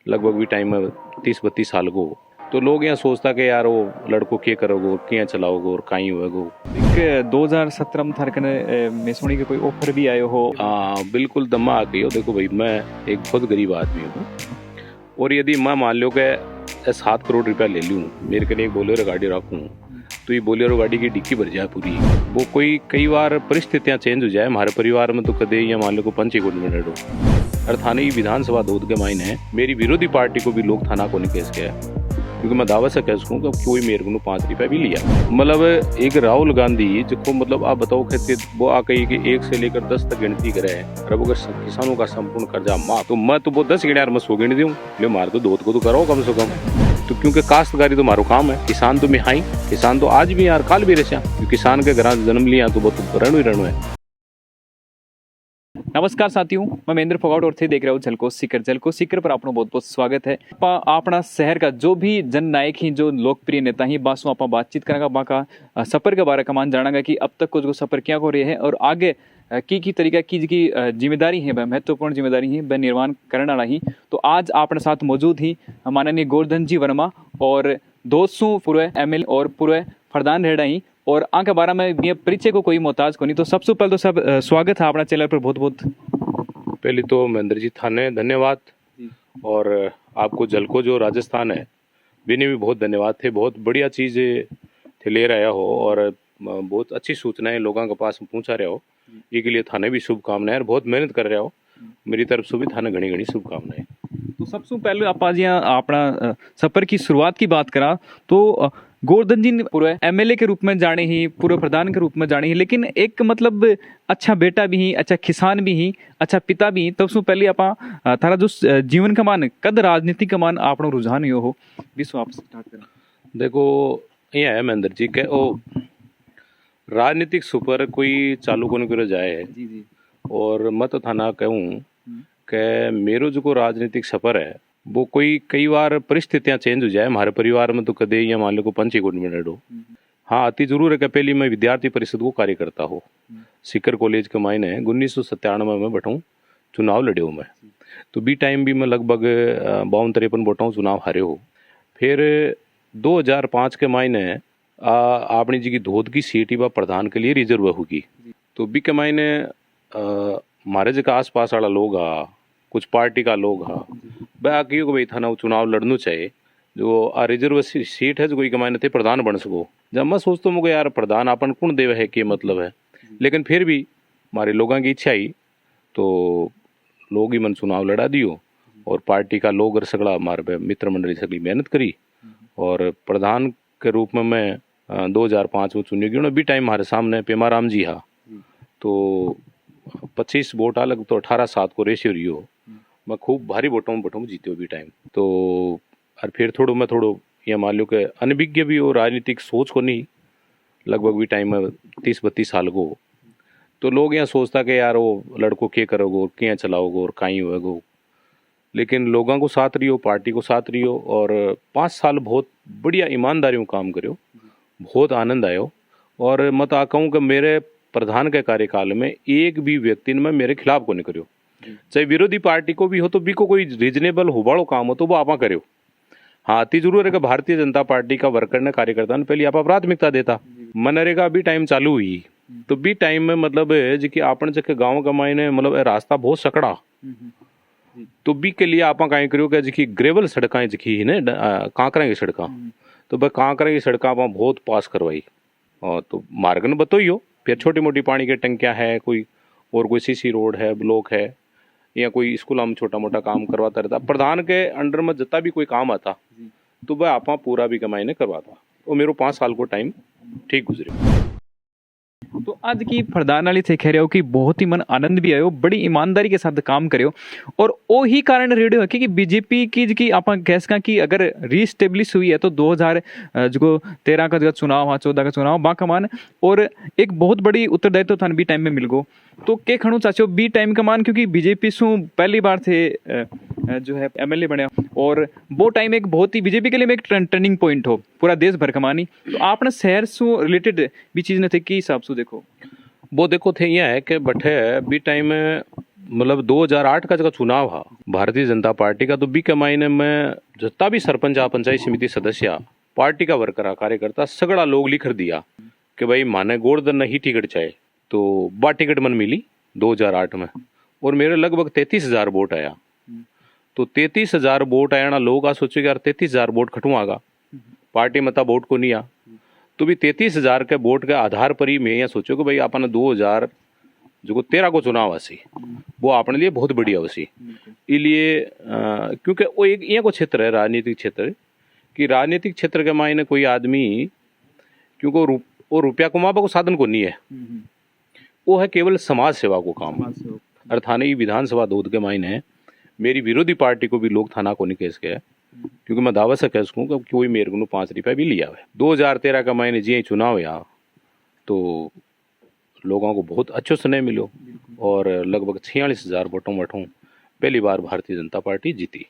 लगभग भी टाइम में 30-32 साल को। तो लोग यहाँ सोचता कि यार वो लड़को क्या करोगे, क्या चलाओगे और कहीं होएगो। 2017 में थारे कने मैं सुनी कि कोई ऑफर भी आयो हो। हाँ बिल्कुल दम्मा आ गई हो। देखो भाई, मैं एक बहुत गरीब आदमी हूँ और यदि मैं मान लो कि 7 करोड़ रुपया ले लूँ, मेरे के लिए एक बोलेरो गाड़ी रखूँ, तो ये बोलेरो गाड़ी की डिक्की भर जाए पूरी। वो कोई कई बार परिस्थितियाँ चेंज हो जाए हमारे परिवार में, तो कदे या मान लो को 5 मिनट हो और थाने की विधानसभा दूध के मायने है मेरी विरोधी पार्टी को भी लोग थाना को नहीं केस किया, क्योंकि मैं दावा से कह सकूँ कि कोई मेरे को 5 रुपया भी लिया। मतलब एक राहुल गांधी जिसको मतलब आप बताओ कहते वो आके कि 1 से लेकर 10 तक गिनती करे, और अगर किसानों का संपूर्ण कर्जा माफ, तो मैं तो वो 10 गिने यार मैं 100 गिन दूँ, ले मार तो दूध को तो करो कम से कम। तो क्योंकि काश्तकारी तो मारो काम है, किसान तो मिहाई, किसान तो आज भी यार काल भी रहे, किसान के घर जन्म लिया तो वो तो रणु ही रणु है। नमस्कार साथियों, मैं महेंद्र फोगाट और थे देख रहे हो झलको सीकर पर आपका बहुत बहुत स्वागत है। अपना शहर का जो भी जननायक ही, जो लोकप्रिय नेता ही, बासों आप बातचीत करेंगे, बाका सफर के बारे में जानेगा कि अब तक कुछ सफर क्या हो रहे हैं और आगे की तरीका की जिम्मेदारी है, वह महत्वपूर्ण जिम्मेदारी है, वह निर्माण करने वाला ही। तो आज अपने साथ मौजूद ही माननीय गोवर्धन जी वर्मा और दोस्तों पूर्व ML और पूर्व प्रधान रेडा ही, और आगे बारे में ये परिचय को कोई मोहताज को नहीं। तो सबसे पहले तो सब स्वागत है अपना चैनल पर, बहुत बहुत। पहले तो महेंद्र जी थाने धन्यवाद, और आपको जलको जो राजस्थान है बिने भी बहुत धन्यवाद थे। बहुत बढ़िया चीज़ थे ले रहे हो और बहुत अच्छी सूचनाएं लोगों के पास पहुंचा रहे हो, इसके लिए थाने भी शुभकामनाएं, और बहुत मेहनत कर रहे हो, मेरी तरफ से भी थाने घनी घनी शुभकामनाएं। तो सबसे पहले आप आज यहाँ अपना सफर की शुरुआत की बात करा तो गोवर्धन जी पूर्व MLA के रूप में जाने ही, पूर्व प्रधान के रूप में जाने ही, लेकिन एक मतलब अच्छा बेटा भी ही, अच्छा किसान भी ही, अच्छा पिता भी ही। तब से पहले आप थारा जो जीवन का मान कद राजनीति का मान आप रुझान हो विश्व आप स्टार्ट करें। देखो ये है महेंद्र जी के ओ राजनीतिक सुपर कोई चालू को नहीं जाए जी जी। और मत थाना कहूँ कि मेरो जो राजनीतिक सफर है वो कोई कई बार परिस्थितियां चेंज हो जाए हमारे परिवार में, तो कदे या मान लो को 5 मिनट हो। हाँ अति जरूर है कि पहले मैं विद्यार्थी परिषद को कार्य करता हो सीकर कॉलेज के मायने 1997 में बैठाऊँ चुनाव लड़े हूँ मैं, तो बी टाइम भी मैं लगभग 52-53 वोटों चुनाव हारे हो। फिर 2005 के मायने आपने जी की धोध की सीट ही प्रधान के लिए रिजर्व होगी, तो बी के मायने हमारे जगह आस पास वाला लोग कुछ पार्टी का लोग वह आके भाई था ना चुनाव लड़ना चाहिए, जो रिजर्व सीट है जो कोई कमाने थे प्रधान बन सको। जब मैं सोचता हूँ यार प्रधान अपन कौन देव है कि मतलब है, लेकिन फिर भी हमारे लोगों की इच्छा ही तो लोग ही मन चुनाव लड़ा दियो, और पार्टी का लोग और सगड़ा हमारे मित्र मंडली सगड़ी मेहनत करी, और प्रधान के रूप में मैं 2005 में चुनी गई। अभी टाइम हमारे सामने पेमाराम जी हा, तो 25 वोट अलग तो 18-7 को रेशियो रही हो, मैं खूब भारी वोटों में बैठूँ जीते हो भी टाइम। तो और फिर मैं थोड़ो ये मान लो कि अनभिज्ञ भी हो, राजनीतिक सोच को नहीं, लगभग भी टाइम में 30-32 साल को, तो लोग यहाँ सोचता कि यार वो लड़को क्या करोगे, क्या चलाओगे और कहीं होएगो, लेकिन लोगों को साथ रही हो, पार्टी को साथ रही हो, और 5 साल बहुत बढ़िया ईमानदारी में काम करो, बहुत आनंद आयो। और मैं तो कहूँ कि मेरे प्रधान के कार्यकाल में एक भी व्यक्ति ने मेरे खिलाफ को नहीं करो, चाहे विरोधी पार्टी को भी हो तो भी को कोई रीजनेबल हुबाड़ो काम हो तो वो आपा करो। हाँ अति जरूर है कि भारतीय जनता पार्टी का वर्कर ने कार्यकर्ता ने पहले आप प्राथमिकता देता। मनरेगा भी टाइम चालू हुई तो भी टाइम में मतलब जी कि आपने जगह गाँव का मायने मतलब रास्ता बहुत सकड़ा, तो बी के लिए आप कहीं करो कि जी ग्रेवल सड़कें जी ने कांकरा की सड़क, तो वह कांकरा की सड़क आप बहुत पास करवाई, और तो मार्ग ने बताइयो। फिर छोटी मोटी पानी की टंकियाँ है, कोई और कोई CC रोड है, ब्लॉक है, या कोई स्कूल हम छोटा मोटा काम करवाता रहता। प्रधान के अंडर में जितना भी कोई काम आता तो वह आप पूरा भी कमाई ने करवाता, और मेरे 5 साल को टाइम ठीक गुजरे। तो आज की प्रधान वाली थे कह रहे हो कि बहुत ही मन आनंद भी आयो, बड़ी ईमानदारी के साथ काम करो, और वो ही कारण रेडियो है कि बीजेपी की आप कह सका कि अगर रीस्टेब्लिश हुई है तो 2013 का चुनाव हाँ 14 का चुनाव बाका मान, और एक बहुत बड़ी उत्तरदायित्व थान बी टाइम में मिल गो। तो के खणु चाचो बी टाइम का मान, क्योंकि बीजेपी सु पहली बार थे जो है MLA बने, और वो टाइम एक बहुत ही बीजेपी के लिए एक टर्निंग पॉइंट हो पूरा देश भर कमानी। तो आपने शहर से रिलेटेड भी चीज ने थे कि हिसाब से देखो वो देखो थे यह है कि बठे बी टाइम मतलब 2008 का जगह चुनाव हा भारतीय जनता पार्टी का, तो बी के मायने में जितना भी सरपंच पंचायत समिति सदस्य पार्टी का वर्कर कार्यकर्ता सगड़ा लोग लिख दिया कि भाई माने गोवर्धन नहीं टिकट चाहिए, तो बा टिकट मन मिली 2008 में, और मेरे लगभग 33,000 वोट आया। तो 33,000 वोट आया ना, लोग आ सोचे यार 33,000 वोट खटुआगा, पार्टी मता वोट को नहीं आ, तो भी 33,000 के वोट के आधार पर ही मैं यह सोचो कि भाई अपन 2013 को चुनाव आसी वो अपने लिए बहुत बढ़िया वसी। इसलिए क्योंकि वो एक ये को क्षेत्र है, राजनीतिक क्षेत्र, कि राजनीतिक क्षेत्र के मायने कोई आदमी क्योंकि वो रुपया कमाबा को साधन को नहीं है, वो है केवल समाज सेवा को काम। और थाने की विधानसभा दूध के मायने मेरी विरोधी पार्टी को भी लोग थाना को नहीं केस के, क्योंकि मैं दावा से कह सकूँ कि कोई मेरे को 5 रुपया भी लिया है। 2013 का मायने जी चुनाव यहाँ तो लोगों को बहुत अच्छो स्नेह मिलो और लगभग 46,000 वोटों में पहली बार भारतीय जनता पार्टी जीती।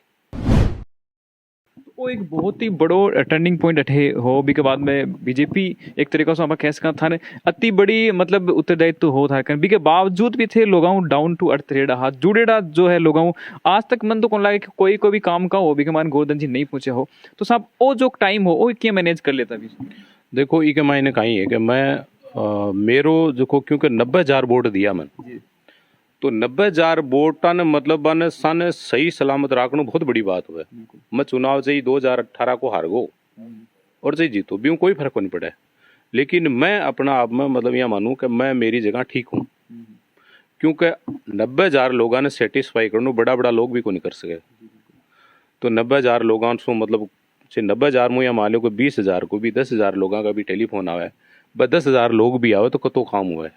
वो एक बहुत ही बड़ो टर्निंग पॉइंट अठे हो भी के बाद में बीजेपी एक तरीका से आप कह सकते थाने अति बड़ी मतलब उत्तरदायित्व हो था बी के बावजूद भी थे लोगों डाउन टू अर्थ रेड़ा हाथ जुड़ेड़ा जो है लोगों आज तक मन तो कौन लगे कि कोई भी काम का हो भी के मान गोवर्धन जी नहीं पूछे हो, तो साहब वो जो टाइम हो वो क्या मैनेज कर लेता भी? देखो ई के मायने कहीं है कि मैं मेरो जो क्योंकि 90,000 वोट दिया मन, तो 90,000 वोटा ने मतलब बने सन सही सलामत रखना बहुत बड़ी बात हुआ। मैं चुनाव से ही 2018 को हार गो और से जीतो भी कोई फर्क नहीं पड़ा, लेकिन मैं अपना आप में मतलब यह मानूं कि मैं मेरी जगह ठीक हूँ, क्योंकि 90,000 लोगों ने सेटिस्फाई करना बड़ा बड़ा लोग भी को नहीं कर सके। तो 90,000 लोगों से मतलब 90,000 में या मान लो को 20,000 को भी 10,000 लोगों का भी टेलीफोन आवे, बस 10,000 लोग भी आवे तो कतो काम हुआ है।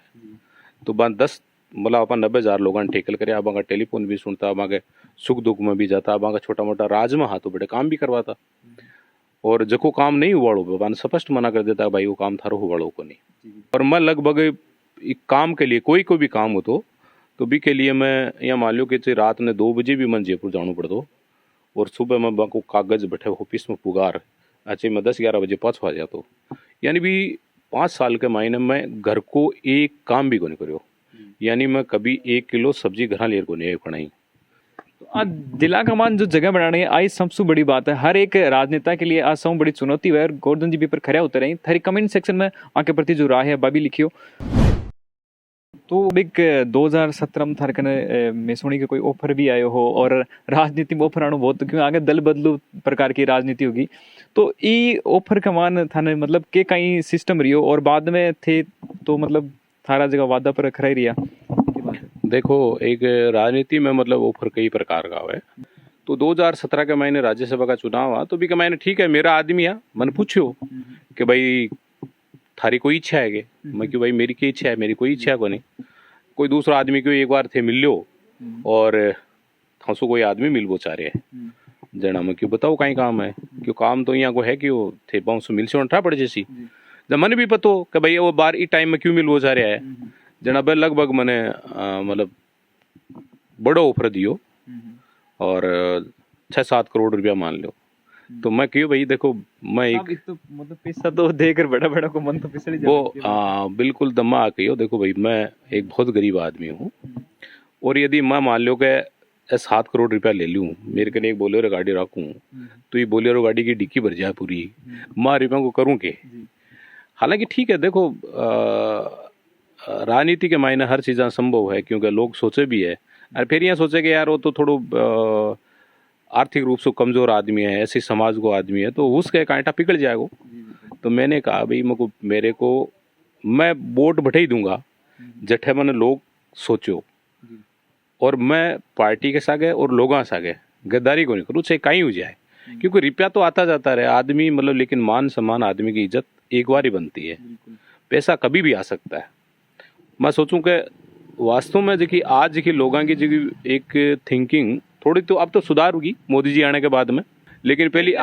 तो बस 10 मतलब अपन 90,000 लोगों ने टेकल करे, अब टेलीफोन भी सुनता, अब सुख दुख में भी जाता, अब छोटा मोटा राज में हाथों बड़े काम भी करवाता, और जको काम नहीं हुआ स्पष्ट मना कर देता भाई वो काम थारो हुआ को नहीं। और मैं लगभग एक काम के लिए कोई भी काम हो तो भी के लिए मैं यहाँ मान लो कि रात ने 2 बजे भी मैं जयपुर जाना पड़तो, और सुबह मैं बाको कागज बैठे ऑफिस में पुगार अच्छे मैं 10-11 बजे पास आ जाता। यानी भी 5 साल के महीने में घर को एक काम भी को नहीं करो, यानी मैं कभी 1 किलो सब्जी घर ले को नहीं बनाई। तो आज जिला कमान जो जगह बनाने आई सबसे बड़ी बात है, हर एक राजनेता के लिए आज सब बड़ी चुनौती है। गोवर्धन जी भी पर खड़े उतर रही थारी कमेंट सेक्शन में आके प्रति जो राय है बाबी लिखियो। तो एक 2017 में थारे कने मैं सुनी के कोई ऑफर भी आयो हो, और राजनीति में ऑफर आनो बहुत क्यों आगे दल बदलू प्रकार की राजनीति होगी, तो ई ऑफर कमान थाने मतलब के कहीं सिस्टम रियो और बाद में थे तो मतलब थारा जगह वादा पर खड़ा ही रिया? देखो एक राजनीति में मतलब ऑफर कई प्रकार का है। तो 2017 के महीने राज्यसभा का चुनाव आ, तो भी के महीने ठीक है मेरा आदमी आ, मैंने पूछो कि भाई थारी कोई इच्छा है? मैं क्यों भाई मेरी क्या इच्छा है, मेरी कोई इच्छा को नहीं। कोई दूसरा आदमी क्यों एक बार थे मिल लो और थासो कोई आदमी मिल वो चाह रहे हैं जना, मैं क्यों बताओ कहीं काम है, क्यों काम तो यहाँ को है कि वो थे बाउंस मिल से उठा पड़े जैसी, जब मैंने भी पतो कि भाई वो बार ई टाइम में क्यों मिल वो चाह रहा है जना, भाई लगभग मैंने मतलब बड़ो ऑफर दियो और 6-7 करोड़ रुपया मान लो। तो मैं क्यों भाई देखो मैं एक तो मतलब पैसा तो देकर बड़ा बड़ा को मन तो पिछड़ी वो बिल्कुल दम्मा आ कहियो। देखो भाई मैं एक बहुत गरीब आदमी हूँ, और यदि मैं मान लो कि 7 करोड़ रुपया ले लूँ, मेरे कने एक बोलेरो गाड़ी रखूँ, तो ये बोलेरो गाड़ी की डिक्की भर जाए पूरी, मैं रुपया को करूँ के? हालांकि ठीक है, देखो राजनीति के मायने हर चीज़ संभव है, क्योंकि लोग सोचे भी है, और फिर यहाँ सोचे कि यार वो तो थोड़ो आर्थिक रूप से कमजोर आदमी है, ऐसी समाज को आदमी है, तो उसका कांटा पिघल जाएगा। तो मैंने कहा भाई मेरे को मैं वोट बढ़ा ही दूंगा जठे मैंने लोग सोचो, और मैं पार्टी के सागे और लोगों सागे गद्दारी को नहीं करूँ, चाहे कहीं हो जाए, क्योंकि रुपया तो आता जाता रहे आदमी मतलब, लेकिन मान सम्मान आदमी की इज्जत एक बार ही बनती है, पैसा कभी भी आ सकता है। मैं सोचूं कि वास्तव में देखिए आज की लोगों की जो एक थिंकिंग थोड़ी तो अब तो सुधार होगी मोदी जी आने के बाद में, लेकिन पहली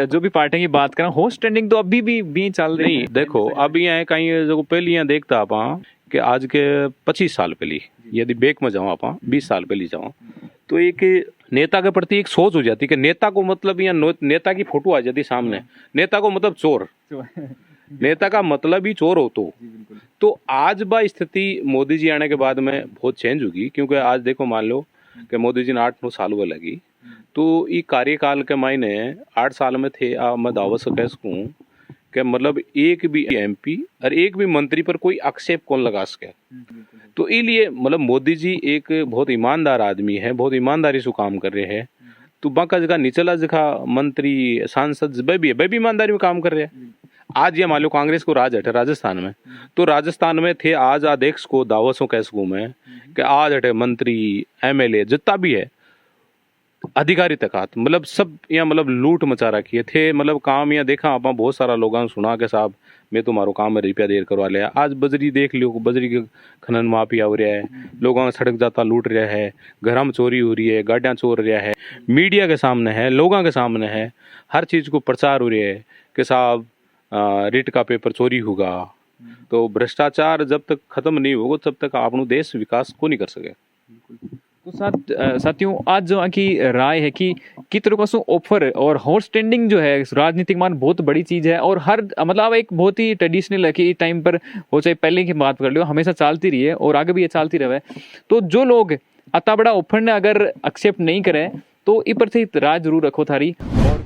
जो भी पार्टी की बात करें होस्ट ट्रेंडिंग तो अभी भी चल रही नहीं। देखो अब यहाँ कहीं जो पहले यहाँ देखता आप कि आज के 25 साल पहले यदि बेक में जाओ आप 20 साल पहले जाओ, तो एक नेता के प्रति एक सोच हो जाती कि नेता को मतलब यहाँ नेता की फोटो आ जाती सामने, नेता को मतलब चोर, नेता का मतलब ही चोर हो तो आज बा स्थिति मोदी जी आने के बाद में बहुत चेंज होगी, क्योंकि आज देखो मान लो कि मोदी जी ने 8-9 साल वो लगी, तो ये कार्यकाल के मायने 8 साल में थे मैं दावत से कह सकूं कि मतलब एक भी एमपी और एक भी मंत्री पर कोई आक्षेप कौन लगा सके। तो इसलिए मतलब मोदी जी एक बहुत ईमानदार आदमी है, बहुत ईमानदारी से काम कर रहे हैं। तो बाका जगह निचला जगह मंत्री सांसद वे भी ईमानदारी में काम कर रहे हैं। आज ये मान लो कांग्रेस को राज हटे राजस्थान में, तो राजस्थान में थे आज अध्यक्ष को दावसों कह सकूं मैं कि आज हटे मंत्री एमएलए जितना भी है अधिकारी तक हाथ मतलब सब यहाँ मतलब लूट मचा रखी है थे। मतलब काम यहाँ देखा आप बहुत सारा लोगों ने सुना के साहब मैं तुम्हारो काम में रुपया देर करवा लिया। आज बजरी देख लियो, बजरी के खनन माफिया हो रहा है, लोगों का सड़क जाता लूट रहा है, घर में चोरी हो रही है, गाड़ियाँ चोर रहा है, मीडिया के सामने है, लोगों के सामने है, हर चीज़ को प्रचार हो रहा है कि साहब रिट का पेपर चोरी होगा। तो भ्रष्टाचार जब तक खत्म नहीं होगा तब तक अपना देश विकास को नहीं कर सके। तो साथियों आज जो की राय है कि कितने को ऑफर और हॉर्स स्टैंडिंग जो है राजनीतिक मान बहुत बड़ी चीज है और हर मतलब एक बहुत ही ट्रेडिशनल है कि टाइम पर हो चाहे पहले की बात कर लो हमेशा चलती रही है और आगे भी ये चलती रहे। तो जो लोग अता बड़ा ऑफर ने अगर एक्सेप्ट नहीं करे तो इ पर से राज जरूर रखो थारी। और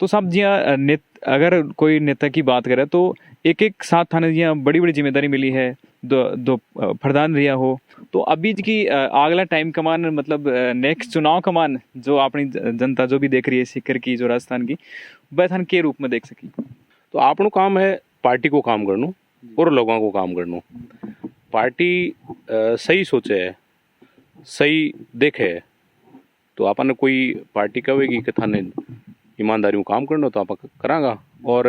तो साहब जी अगर कोई नेता की बात करे तो एक एक साथ थाने जी बड़ी बड़ी जिम्मेदारी मिली है, दो प्रधान रिया हो। तो अभी की अगला टाइम कमान मतलब नेक्स्ट चुनाव कमान जो अपनी जनता जो भी देख रही है सीकर की जो राजस्थान की वह थान के रूप में देख सकी। तो आपनो काम है पार्टी को काम करनो और लोगों को काम करनो। पार्टी सही सोचे है, सही देखे तो अपन कोई पार्टी कहेगी कि थाने ईमानदारी में काम करना तो आप करांगा। और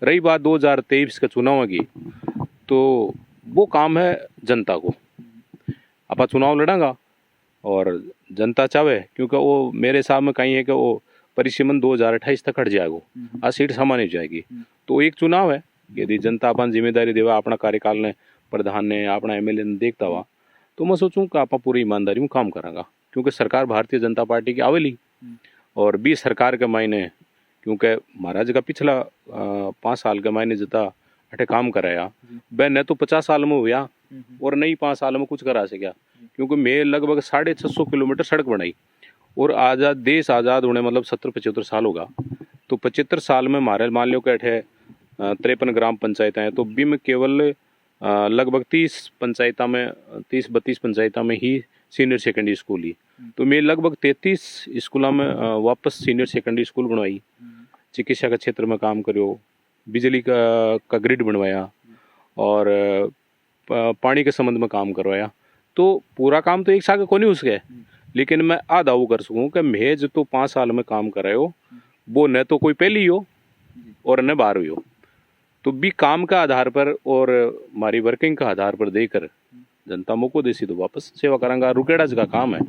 रही बात 2023 के चुनाव की, तो वो काम है जनता को। आप चुनाव लड़ांगा और जनता चाहे, क्योंकि वो मेरे हिसाब में कहीं है कि वो परिसीमन 2028 तक हट जाएगा, आज सीट सामान्य हो जाएगी। तो एक चुनाव है, यदि जनता अपन जिम्मेदारी देवा अपना कार्यकाल ने प्रधान ने अपना एमएलए ने देखता हुआ तो मैं सोचूं कि आप पूरी ईमानदारी में काम करांगा। क्योंकि सरकार भारतीय जनता पार्टी की आवेली और 20 सरकार के मायने, क्योंकि महाराज का पिछला 5 साल के मायने जितना अठे काम कराया वह न तो 50 साल में हुआ और नहीं 5 साल में कुछ करा सका। क्योंकि मैं लगभग 650 किलोमीटर सड़क बनाई और आज़ाद देश आज़ाद होने मतलब 70-75 साल होगा। तो 75 साल में हमारे मान लो के अठे 53 ग्राम पंचायतें हैं, तो भी में केवल लगभग 30 पंचायत में 30-32 पंचायत में ही सीनियर सेकेंडरी स्कूल ही। तो मैं लगभग 33 स्कूलों में वापस सीनियर सेकेंडरी स्कूल बनवाई, चिकित्सा के क्षेत्र में काम करो, बिजली का ग्रिड बनवाया और पानी के संबंध में काम करवाया। तो पूरा काम तो एक साल को नहीं हो सके, लेकिन मैं आधा वो कर सकूँ कि मैं जो तो 5 साल में काम कर रहे हो वो न तो कोई पहली हो और न 12वीं हो। तो भी काम का आधार पर और हमारी वर्किंग का आधार पर देकर जनता मौको देसी तो वापस सेवा करांगा। रुकेड़ा का काम है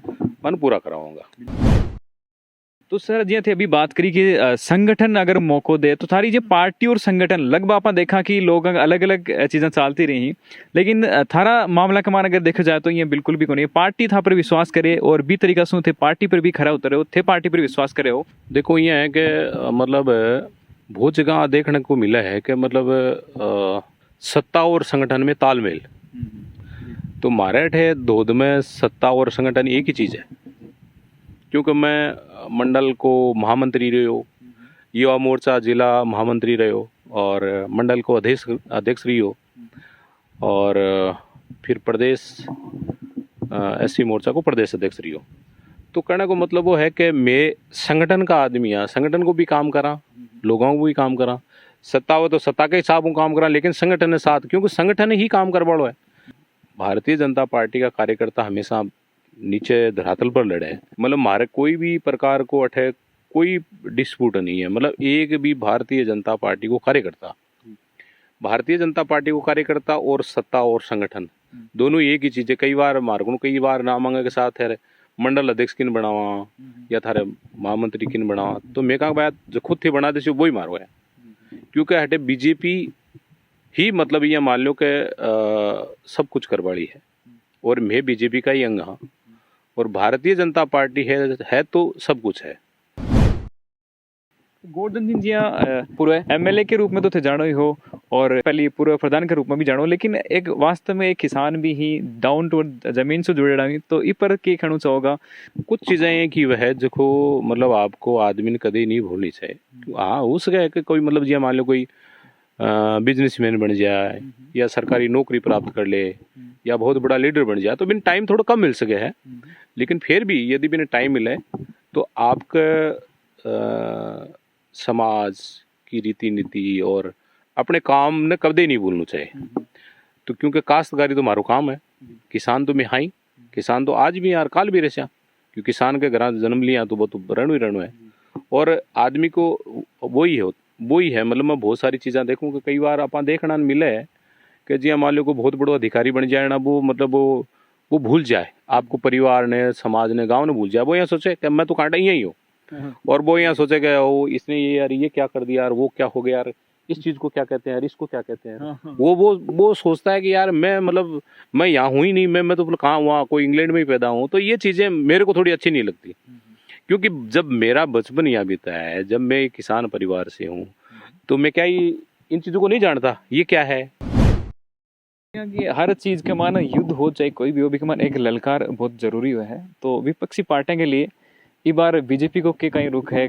मन पूरा कराऊंगा। तो सर जी थे अभी बात करी कि संगठन अगर मौको दे तो थारी जो पार्टी और संगठन लगभग आपने देखा कि लोग अलग अलग चीजें चलती रही, लेकिन थारा मामला कमान अगर देखा जाए तो ये बिल्कुल भी को नहीं। पार्टी था पर विश्वास करे और भी तरीका से थे पार्टी पर भी खरा उतरे हो, थे पार्टी पर विश्वास करे हो। देखो ये है कि मतलब बहुत जगह देखने को मिला है कि मतलब सत्ता और संगठन में तालमेल। तो मारेठ है धोध में सत्ता और संगठन एक ही चीज़ है। क्योंकि मैं मंडल को महामंत्री रहे हो, युवा मोर्चा जिला महामंत्री रहे हो और मंडल को अध्यक्ष रही हो और फिर प्रदेश एससी मोर्चा को प्रदेश अध्यक्ष रही हो। तो कहने को मतलब वो है कि मैं संगठन का आदमी है, संगठन को भी काम करा, लोगों को भी काम करा। सत्ता हो तो सत्ता के हिसाब में काम करा, लेकिन संगठन ने साथ, क्योंकि संगठन ही काम कर वालो है। भारतीय जनता पार्टी का कार्यकर्ता हमेशा नीचे धरातल पर लड़े है। मतलब हमारे कोई भी प्रकार को अठे कोई डिस्प्यूट नहीं है। मतलब एक भी भारतीय जनता पार्टी को कार्यकर्ता, भारतीय जनता पार्टी को कार्यकर्ता और सत्ता और संगठन दोनों एक ही चीज है। कई बार मार्गों कई बार नामांग के साथ है मंडल अध्यक्ष किन बनावा या थारे महामंत्री किन बनावा, तो मैं कहा बात जो खुद थे बना दे वो ही मारो है। क्योंकि हटे बीजेपी ही मतलब ये मान लो के सब कुछ करवाड़ी है और मैं बीजेपी का ही अंग हाँ और भारतीय जनता पार्टी है तो सब कुछ है। गोवर्धन सिंह जी पूर्व एमएलए के रूप में तो थे जानो ही हो और पहले पूर्व प्रधान के रूप में भी जानो, लेकिन एक वास्तव में एक किसान भी ही डाउन टू जमीन से जुड़े रही, तो इस पर के खणु चाहोगा? कुछ चीजें हैं कि वह देखो मतलब आपको आदमी ने कभी नहीं भूलनी चाहिए। हाँ हो सके कि कोई मतलब जी मान लो कोई बिजनेसमैन बन जाए या सरकारी नौकरी प्राप्त कर ले या बहुत बड़ा लीडर बन जाए तो बिन टाइम थोड़ा कम मिल सके है, लेकिन फिर भी यदि बिन टाइम मिले तो आपका समाज की रीति नीति और अपने काम ने कभी नहीं भूलना चाहिए। तो क्योंकि काश्तकारी तो मारो काम है, किसान तो मैं हाई, किसान तो आज भी यार काल भी रहा, क्योंकि किसान के घर जन्म लिया तो वो तो रणु ही रणु है। और आदमी को वही है मतलब मैं बहुत सारी चीज़ें देखूँ कि कई बार आप देखना मिले है कि जी मान लो को बहुत बड़ा अधिकारी बन जाए ना, वो मतलब वो भूल जाए आपको, परिवार ने समाज ने गांव ने भूल जाए। वो यहाँ सोचे कि मैं तो कांटा यही हूँ, और वो यहाँ सोचे कि वो इसने ये यार ये क्या कर दिया यार, वो क्या हो गया यार, इस चीज को क्या कहते हैं यार, इसको क्या कहते हैं। वो सोचता है कि यार मैं मतलब मैं यहाँ हूँ ही नहीं, मैं तो कहाँ हुआ, कोई इंग्लैंड में ही पैदा हूँ। तो ये चीजें मेरे को थोड़ी अच्छी नहीं लगती, क्योंकि जब मेरा बचपन यहाँ बीता है, जब मैं एक किसान परिवार से हूँ, तो मैं क्या ही इन चीजों को नहीं जानता ये क्या है। कि हर चीज के मान युद्ध हो चाहे कोई भी हो, भी के मान एक ललकार बहुत जरूरी है। तो विपक्षी पार्टियों के लिए इस बार बीजेपी को के कहीं रुख है,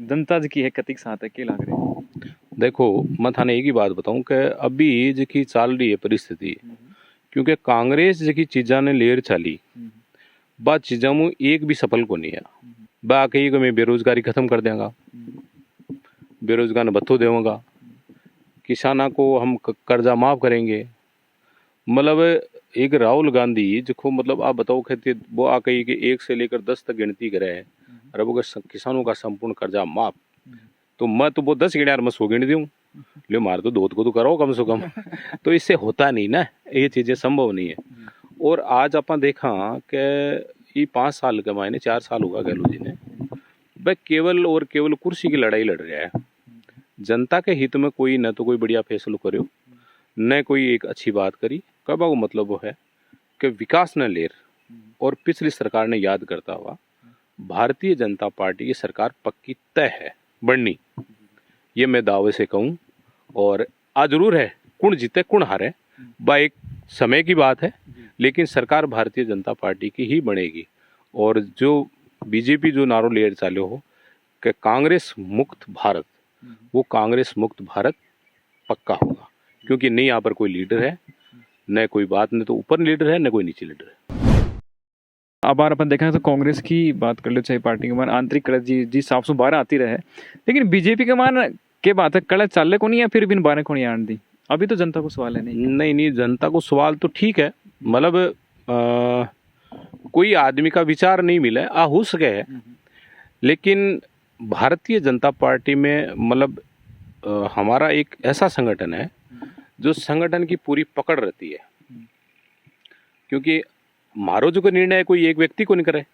जनता की है कतिक साथ है, के लाग रहे हैं? देखो मैं थाने एक ही बात बताऊं कि अभी जी चल रही है परिस्थिति, क्योंकि कांग्रेस जी चीजा ने लेर चली बात चीजा में एक भी सफल को नहीं है। बाकी को मैं बेरोजगारी खत्म कर देंगा, बेरोजगार भत्तो देऊंगा, किसाना को हम कर्जा माफ करेंगे। मतलब एक राहुल गांधी जिसको मतलब आप बताओ कहते वो आ कही कि 1 से लेकर 10 तक गिनती करे है और वो किसानों का संपूर्ण कर्जा माफ, तो मैं तो वो 10 गिना मैं 100 गिन दूं, ले मार तो 2 को तो करो कम से कम। तो इससे होता नहीं ना, ये चीजें संभव नहीं है। और आज अपन देखा कि ये 5 साल के मायने 4 साल होगा गहलोत जी ने, वह केवल और केवल कुर्सी की लड़ाई लड़ रहा है। जनता के हित में कोई न तो कोई बढ़िया फैसला करो, न कोई एक अच्छी बात करी। कहने को मतलब वो है कि विकास न लेर, और पिछली सरकार ने याद करता हुआ भारतीय जनता पार्टी की सरकार पक्की तय है बढ़नी, ये मैं दावे से कहूँ। और आज जरूर है कौन जीते कौन हारे बा एक समय की बात है, लेकिन सरकार भारतीय जनता पार्टी की ही बनेगी। और जो बीजेपी जो नारो ले चाले हो कि कांग्रेस मुक्त भारत, वो कांग्रेस मुक्त भारत पक्का होगा, क्योंकि नहीं यहाँ पर कोई लीडर है, न कोई बात, न तो ऊपर लीडर है न कोई नीचे लीडर है। अब बार अपन देखा तो कांग्रेस की बात कर लो, चाहे पार्टी के मान आंतरिक कलह जी 712 आती रहे, लेकिन बीजेपी के मान के बात है कलह चाले को नहीं या फिर बिन 12 को नहीं आन दी। अभी तो जनता को सवाल है नहीं जनता को सवाल तो ठीक है, मतलब कोई आदमी का विचार नहीं मिला आ हो सके है, लेकिन भारतीय जनता पार्टी में मतलब हमारा एक ऐसा संगठन है जो संगठन की पूरी पकड़ रहती है, क्योंकि मारो जो निर्णय कोई एक व्यक्ति को नहीं करे,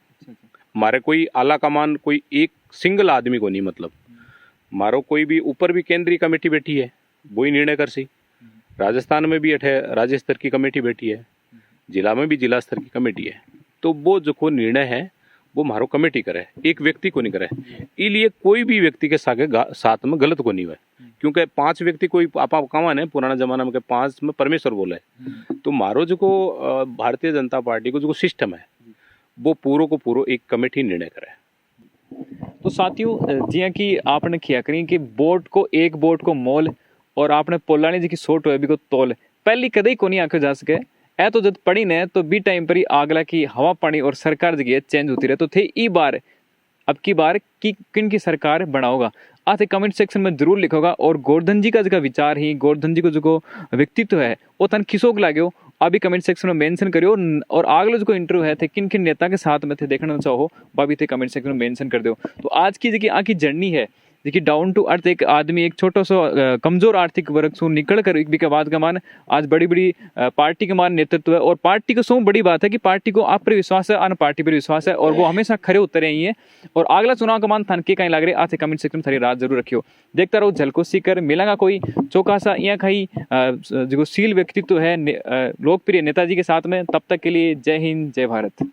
हमारे कोई आला कमान कोई एक सिंगल आदमी को नहीं, मतलब मारो कोई भी ऊपर भी केंद्रीय कमेटी बैठी है वही निर्णय कर सी, राजस्थान में भी अठे राज्य स्तर की कमेटी बैठी है, जिला में भी जिला स्तर की कमेटी है। तो वो जो निर्णय है वो मारो कमेटी करे, एक व्यक्ति को नहीं करे। इसलिए कोई भी व्यक्ति के साथ में गलत को नहीं हुआ, क्योंकि 5 व्यक्ति कोई आपा कमान है पुराना जमाना में 5 में परमेश्वर बोला है। तो मारो जो भारतीय जनता पार्टी को जो सिस्टम है वो पूरो को पूरो एक कमेटी निर्णय करे। तो साथियों जिया कि आपने किया करी कि बोट को एक बोट को मोल और आपने पोलानी जी की सोट हो को तोल पहली कदे को नहीं आंखों जा सके ए, तो जब पड़ी ने तो बी टाइम पर ही आगला की हवा पानी और सरकार जगह चेंज होती रहे। तो थे ई बार अब की बार की किन की सरकार बनाओगा आते कमेंट सेक्शन में जरूर लिखोगा। और गोवर्धन जी का जो विचार ही, गोवर्धन जी को जो व्यक्तित्व है वो तन किसोक लाग्यो अभी कमेंट सेक्शन में मेंशन करियो। और आगलो जो इंटरव्यू है थे किन किन नेता के साथ में थे देखना चाहो बाबी थे कमेंट सेक्शन में मेंशन कर दो। तो आज की जो आखी जर्नी है देखिए डाउन टू अर्थ, एक आदमी एक छोटा सा कमजोर आर्थिक वर्ग से निकल कर एक भी के बाद का मान आज बड़ी बड़ी पार्टी के मान नेतृत्व है। और पार्टी को सो बड़ी बात है कि पार्टी को आप पर विश्वास है, अन्य पार्टी पर विश्वास है और वो हमेशा खड़े उतरे ही है। और अगला चुनाव का मान थान के कहीं लग रहे आज कमेंट सेक्शन में थारी रात जरूर रखियो। देखता रहो झलको सीकर मिलेगा कोई चौका सा या कहीं जो सील व्यक्तित्व है लोकप्रिय नेताजी के साथ में। तब तक के लिए जय हिंद जय भारत।